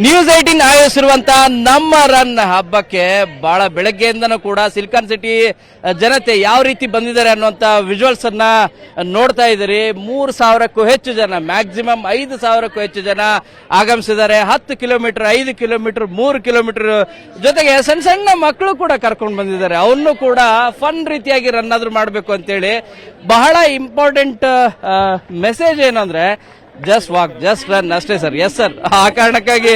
News 18 ಆಯೋಜಿಸಿರುವಂತಹ ನಮ್ಮ run ಹಬ್ಬಕ್ಕೆ ಬಹಳ ಬೆಳಗ್ಗೆಯಿಂದನೂ ಕೂಡ ಸಿಲಿಕಾನ್ ಸಿಟಿ ಜನತೆ ಯಾವ ರೀತಿ ಬಂದಿದ್ದಾರೆ ಅನ್ನುವಂತ ವಿಜುವಲ್ಸ್ ಅನ್ನ ನೋಡ್ತಾ ಇದ್ದೀರಿ. 3,000ಕ್ಕೂ ಹೆಚ್ಚು ಜನ, ಮ್ಯಾಕ್ಸಿಮಮ್ 5,000ಕ್ಕೂ ಹೆಚ್ಚು ಜನ ಆಗಮಿಸಿದ್ದಾರೆ. 10 ಕಿಲೋಮೀಟರ್, 5 ಕಿಲೋಮೀಟರ್, 3 ಕಿಲೋಮೀಟರ್ ಜೊತೆಗೆ ಸಣ್ಣ ಸಣ್ಣ ಮಕ್ಕಳು ಕೂಡ ಕರ್ಕೊಂಡು ಬಂದಿದ್ದಾರೆ. ಅವನು ಕೂಡ ಫನ್ ರೀತಿಯಾಗಿ ರನ್ ಆದ್ರೂ ಮಾಡಬೇಕು ಅಂತೇಳಿ. ಬಹಳ ಇಂಪಾರ್ಟೆಂಟ್ ಮೆಸೇಜ್ ಏನಂದ್ರೆ ಜಸ್ಟ್ ವಾಕ್, ಜಸ್ಟ್ ರನ್ ಅಷ್ಟೇ ಸರ್. ಎಸ್ ಸರ್, ಆ ಕಾರಣಕ್ಕಾಗಿ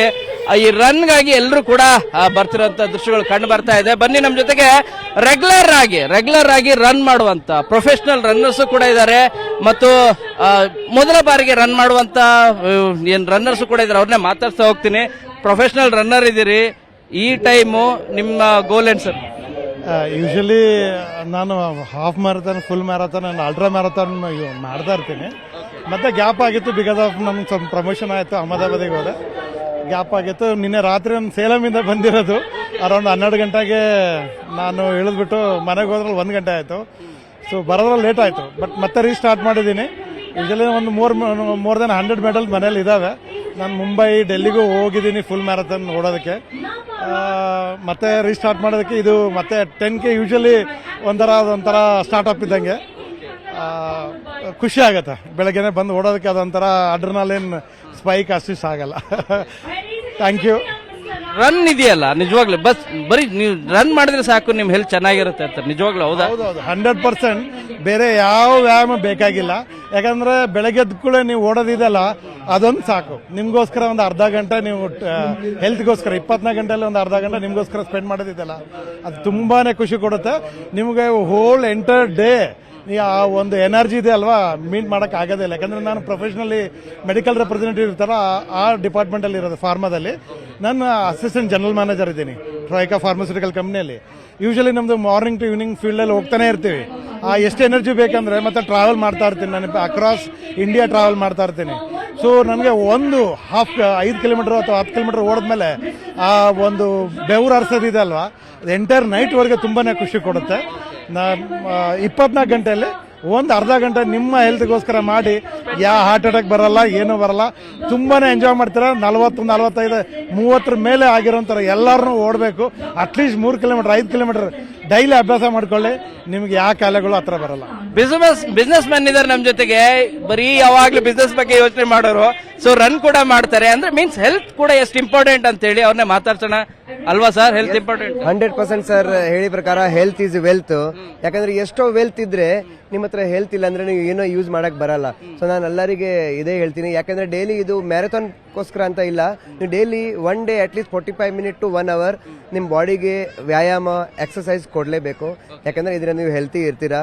ಈ ರನ್ಗಾಗಿ ಎಲ್ಲರೂ ಕೂಡ ಬರ್ತಿರುವಂತ ದೃಶ್ಯಗಳು ಕಂಡು ಬರ್ತಾ ಇದೆ. ಬನ್ನಿ ನಮ್ಮ ಜೊತೆಗೆ ರೆಗ್ಯುಲರ್ ಆಗಿ ರನ್ ಮಾಡುವಂತ ಪ್ರೊಫೆಷನಲ್ ರನ್ನರ್ಸ್ ಕೂಡ ಇದ್ದಾರೆ ಮತ್ತು ಮೊದಲ ಬಾರಿಗೆ ರನ್ ಮಾಡುವಂತ ಏನ್ ರನ್ನರ್ಸ್ ಕೂಡ ಇದ್ದಾರೆ. ಅವ್ರನ್ನೇ ಮಾತಾಡ್ತಾ ಹೋಗ್ತೀನಿ. ಪ್ರೊಫೆಷನಲ್ ರನ್ನರ್ ಇದ್ದೀರಿ, ಈ ಟೈಮು ನಿಮ್ಮ ಗೋಲ್ ಏನ್ ಸರ್? ಯೂಶಲಿ ನಾನು half marathon, full marathon, ultra marathon ಮಾಡ್ತಾ ಇರ್ತೀನಿ. ಮತ್ತೆ ಗ್ಯಾಪ್ ಆಗಿತ್ತು ಬಿಕಾಸ್ ಆಫ್ ನಮ್ಗೆ ಸ್ವಲ್ಪ ಪ್ರಮೋಷನ್ ಆಯಿತು, ಅಹಮದಾಬಾದಿಗೆ ಹೋದೆ, ಗ್ಯಾಪ್ ಆಗಿತ್ತು. ನಿನ್ನೆ ರಾತ್ರಿ ಒಂದು ಸೇಲಮಿಂದ ಬಂದಿರೋದು ಅರೌಂಡ್ 12 ಗಂಟೆಗೆ ನಾನು ಇಳಿದ್ಬಿಟ್ಟು ಮನೆಗೆ ಹೋದ್ರಲ್ಲಿ 1 ಗಂಟೆ ಆಯಿತು. ಸೊ ಬರೋದ್ರಲ್ಲಿ ಲೇಟ್ ಆಯಿತು, ಬಟ್ ಮತ್ತೆ ರೀಸ್ಟಾರ್ಟ್ ಮಾಡಿದ್ದೀನಿ. ಯೂಶಲಿ ಒಂದು ಮೋರ್ ದೆನ್ 100 ಮೆಡಲ್ ಮನೇಲಿ ಇದ್ದಾವೆ. ನಾನು ಮುಂಬೈ, ಡೆಲ್ಲಿಗೂ ಹೋಗಿದ್ದೀನಿ ಫುಲ್ ಮ್ಯಾರಥಾನ್ ಓಡೋದಕ್ಕೆ. ಮತ್ತೆ ರೀಸ್ಟಾರ್ಟ್ ಮಾಡೋದಕ್ಕೆ ಇದು ಮತ್ತೆ 10K ಯೂಶಲಿ ಒಂಥರ ಸ್ಟಾರ್ಟ್ಅಪ್ ಇದ್ದಂಗೆ. ಖುಷಿ ಆಗುತ್ತೆ ಬೆಳಗ್ಗೆನೆ ಬಂದು ಓಡೋದಕ್ಕೆ. ಅದೊಂಥರ ಅಡ್ರಿನಲಿನ್ ಸ್ಪೈಕ್ ಅಷ್ಟಿಷ್ಟ ಆಗಲ್ಲ. Thank you. ರನ್ ಇದೆಯಲ್ಲ ನಿಜವಾಗ್ಲೂ, ಬರೀ ನೀವು ರನ್ ಮಾಡಿದ್ರೆ ಸಾಕು, ನಿಮ್ ಹೆಲ್ತ್ ಚೆನ್ನಾಗಿರುತ್ತೆ ಅಂತ. ನಿಜವಾಗ್ಲೂ ಹೌದಾ? ಹೌದೌದು, 100%. ಬೇರೆ ಯಾವ ವ್ಯಾಯಾಮ ಬೇಕಾಗಿಲ್ಲ. ಯಾಕಂದ್ರೆ ಬೆಳಗ್ಗೆ ಎದ್ದ ಕೂಡಲೇ ನೀವು ಓಡೋದಿದೆಯಲ್ಲ, ಅದೊಂದು ಸಾಕು. ನಿಮ್ಗೋಸ್ಕರ ಒಂದು ಅರ್ಧ ಗಂಟೆ ನೀವು ಹೆಲ್ತ್ಗೋಸ್ಕರ 24 ಗಂಟೆಯಲ್ಲಿ ಒಂದು ಅರ್ಧ ಗಂಟೆ ನಿಮ್ಗೋಸ್ಕರ ಸ್ಪೆಂಡ್ ಮಾಡೋದಿದೆಯಲ್ಲ, ಅದು ತುಂಬಾನೇ ಖುಷಿ ಕೊಡುತ್ತೆ ನಿಮಗೆ. ಹೋಲ್ ಎಂಟರ್ ಡೇ ಆ ಒಂದು ಎನರ್ಜಿ ಇದೆ ಅಲ್ವಾ, ಮೀಟ್ ಮಾಡಕ್ ಆಗೋದೇ ಇಲ್ಲ. ಯಾಕಂದ್ರೆ ನಾನು ಪ್ರೊಫೆಷನಲಿ ಮೆಡಿಕಲ್ ರೆಪ್ರೆಸೆಂಟೇಟಿವ್ ಇರ್ತಾರ ಆ ಡಿಪಾರ್ಟ್ಮೆಂಟ್ ಅಲ್ಲಿ ಇರೋದು, ಫಾರ್ಮಾದಲ್ಲಿ. ನಾನು ಅಸಿಸ್ಟೆಂಟ್ ಜನರಲ್ ಮ್ಯಾನೇಜರ್ ಇದ್ದೀನಿ ಟ್ರೈಕಾ ಫಾರ್ಮಸ್ಯೂಟಿಕಲ್ ಕಂಪ್ನಿಯಲ್ಲಿ. ಯೂಶಲಿ ನಮ್ದು ಮಾರ್ನಿಂಗ್ ಟು ಈವ್ನಿಂಗ್ ಫೀಲ್ಡ್ ಅಲ್ಲಿ ಹೋಗ್ತಾನೆ ಇರ್ತೀವಿ. ಎಷ್ಟು ಎನರ್ಜಿ ಬೇಕಂದ್ರೆ ಮತ್ತೆ ಟ್ರಾವೆಲ್ ಮಾಡ್ತಾ ಇರ್ತೀನಿ. ನಾನು ಅಕ್ರಾಸ್ ಇಂಡಿಯಾ ಟ್ರಾವೆಲ್ ಮಾಡ್ತಾ ಇರ್ತೀನಿ. ಸೊ ನನಗೆ ಒಂದು 5 ಕಿಲೋಮೀಟರ್ ಅಥವಾ 10 ಕಿಲೋಮೀಟರ್ ಓಡಿದ್ಮೇಲೆ ಆ ಒಂದು ಬೆವರು ಹರಿಸೋದಿದೆ ಅಲ್ವಾ, ಎಂಟೈರ್ ನೈಟ್ವರೆಗೆ ತುಂಬಾನೇ ಖುಷಿ ಕೊಡುತ್ತೆ. 24 ಗಂಟೆಯಲ್ಲಿ ಒಂದು ಅರ್ಧ ಗಂಟೆ ನಿಮ್ಮ ಹೆಲ್ತ್ಗೋಸ್ಕರ ಮಾಡಿ, ಯಾವ ಹಾರ್ಟ್ ಅಟ್ಯಾಕ್ ಬರಲ್ಲ, ಏನೂ ಬರಲ್ಲ. ತುಂಬಾನೇ ಎಂಜಾಯ್ ಮಾಡ್ತೀರಾ. 40, 45, 30 ಮೇಲೆ ಆಗಿರೋಂಥರ ಎಲ್ಲರೂ ಓಡಬೇಕು. ಅಟ್ಲೀಸ್ಟ್ 3 ಕಿಲೋಮೀಟರ್, 5 ಕಿಲೋಮೀಟರ್ ಡೈಲಿ ಅಭ್ಯಾಸ ಮಾಡ್ಕೊಳ್ಳಿ. ನಿಮ್ಗೆ ಯಾವ ಕಾಯಿಲೆಗಳು ಹತ್ರ ಬರಲ್ಲ. ಬಿಸ್ನೆಸ್ ಮ್ಯಾನ್ ಇದಾರೆ ನಮ್ಮ ಜೊತೆಗೆ, ಬರೀ ಯಾವಾಗ್ಲೂ ಬಿಸ್ನೆಸ್ ಬಗ್ಗೆ ಯೋಚನೆ ಮಾಡೋರು. ಸೊ ರನ್ ಕೂಡ ಮಾಡ್ತಾರೆ ಅಂದ್ರೆ ಮೀನ್ಸ್ ಹೆಲ್ತ್ ಕೂಡ ಎಷ್ಟು ಇಂಪಾರ್ಟೆಂಟ್ ಅಂತ ಹೇಳಿ ಅವ್ರನ್ನೇ ಮಾತಾಡ್ಸೋಣ ಅಲ್ವಾ ಸರ್? Health important 100% sir. ಹೇಳಿ ಪ್ರಕಾರ ಹೆಲ್ತ್ ಈಸ್ ವೆಲ್ತ್. ಯಾಕಂದ್ರೆ ಎಷ್ಟೋ ವೆಲ್ತ್ ಇದ್ರೆ ನಿಮ್ಮ ಹತ್ರ ಹೆಲ್ತ್ ಇಲ್ಲ ಅಂದ್ರೆ ನೀವು ಏನೋ ಯೂಸ್ ಮಾಡಕ್ ಬರಲ್ಲ. ಸೊ ನಾನು ಎಲ್ಲರಿಗೆ ಇದೇ ಹೇಳ್ತೀನಿ. ಯಾಕಂದ್ರೆ ಡೈಲಿ ಇದು ಮ್ಯಾರಥಾನ್ಗೋಸ್ಕರ ಅಂತ ಇಲ್ಲ. ನೀವು daily 1 day at least 45 minute to 1 hour ನಿಮ್ಮ ಬಾಡಿಗೆ ವ್ಯಾಯಾಮ, ಎಕ್ಸರ್ಸೈಸ್ ಕೊಡ್ಲೇಬೇಕು. ಯಾಕಂದ್ರೆ ಇದರಿಂದ ನೀವು ಹೆಲ್ತಿ ಇರ್ತೀರಾ.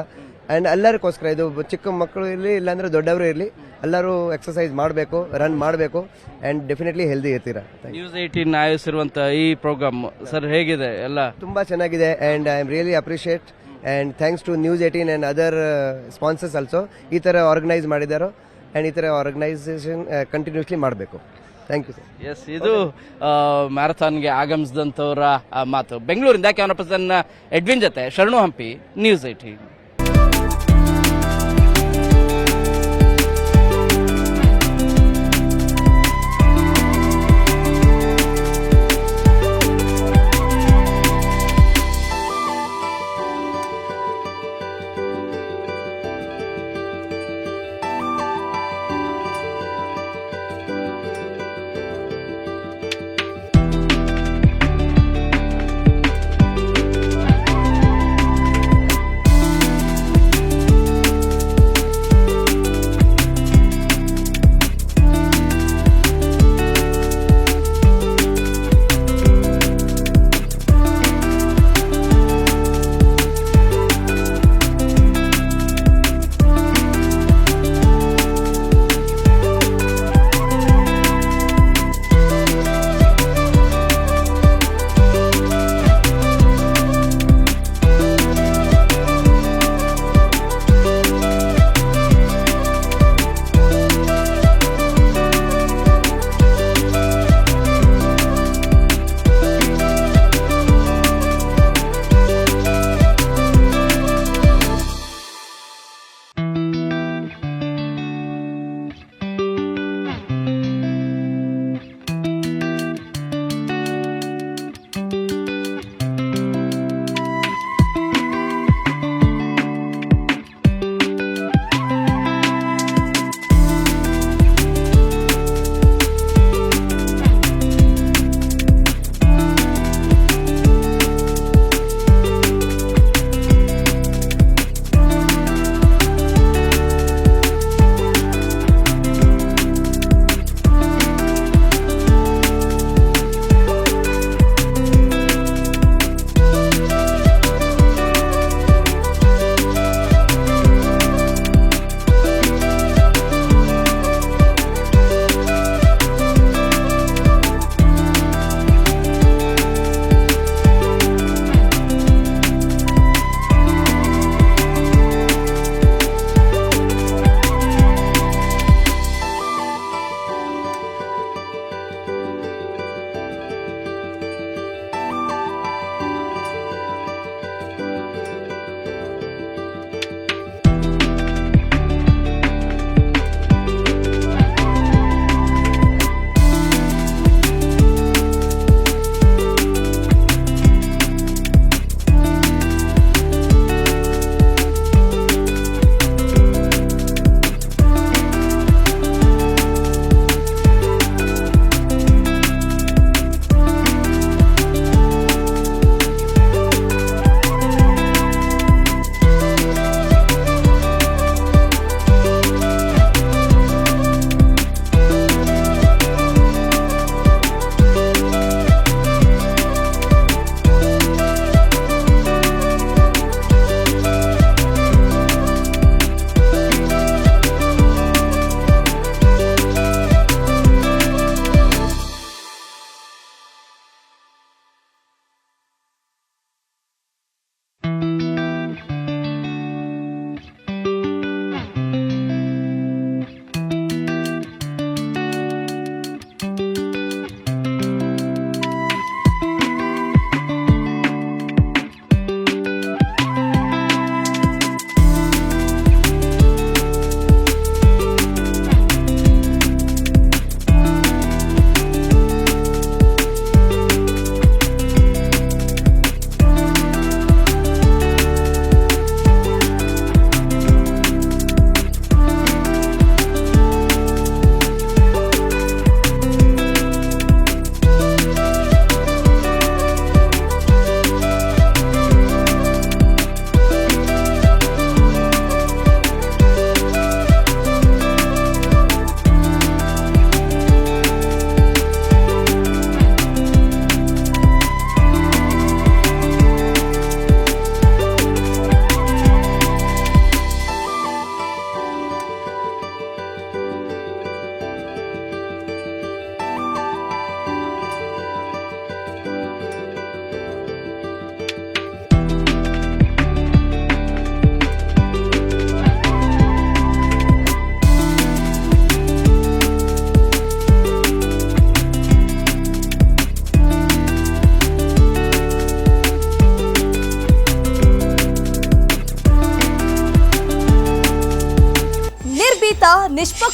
ಅಂಡ್ ಎಲ್ಲರಿಗೋಸ್ಕರ ಇದು ಚಿಕ್ಕ ಮಕ್ಕಳು ಇರಲಿ, ಇಲ್ಲಾಂದ್ರೆ ದೊಡ್ಡವರು ಇರಲಿ, ಎಲ್ಲರೂ ಎಕ್ಸರ್ಸೈಸ್ ಮಾಡಬೇಕು, ರನ್ ಮಾಡಬೇಕು, ಅಂಡ್ ಡೆಫಿನೆಟ್ಲಿ ಹೆಲ್ದಿ ಇರ್ತೀರಾ. ನ್ಯೂಸ್ 18 ಆಯೋಜಿಸಿರುವಂತ ಈ ಪ್ರೋಗ್ರಾಮ್ ಸರ್ ಹೇಗಿದೆ? ಎಲ್ಲ ತುಂಬಾ ಚೆನ್ನಾಗಿದೆ and I am really appreciate and thanks to news 18 and other sponsors also. ಈ ತರ ಆರ್ಗನೈಸ್ ಮಾಡಿದಾರೋ ಅಂಡ್ ಈ ತರ ಆರ್ಗನೈಸೇಷನ್ ಕಂಟಿನ್ಯೂಸ್ಲಿ ಮಾಡಬೇಕು. Thank you sir. ಎಸ್, ಇದು ಮ್ಯಾರಥಾನ್ಗೆ ಆಗಮಿಸಿದಂತವರ ಮಾತು. ಬೆಂಗಳೂರಿಂದ ಕ್ಯಾಮರಾ ಪರ್ಸನ್ ಎಡ್ವಿನ್ ಜೊತೆ ಶರಣು ಹಂಪಿ, ನ್ಯೂಸ್ 18.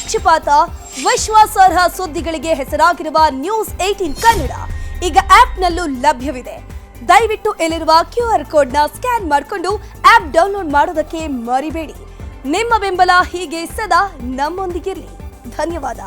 ನಿಷ್ಪಕ್ಷಪಾತ ವಿಶ್ವಾಸಾರ್ಹ ಸುದ್ದಿಗಳಿಗೆ ಹೆಸರಾಗಿರುವ ನ್ಯೂಸ್ 18 ಕನ್ನಡ ಈಗ ಆಪ್ನಲ್ಲೂ ಲಭ್ಯವಿದೆ. ದಯವಿಟ್ಟು ಇಲ್ಲಿರುವ QR ಕೋಡ್ನ ಸ್ಕ್ಯಾನ್ ಮಾಡಿಕೊಂಡು ಆಪ್ ಡೌನ್ಲೋಡ್ ಮಾಡೋದಕ್ಕೆ ಮರಿಬೇಡಿ. ನಿಮ್ಮ ಬೆಂಬಲ ಹೀಗೆ ಸದಾ ನಮ್ಮೊಂದಿಗಿರಲಿ. ಧನ್ಯವಾದ.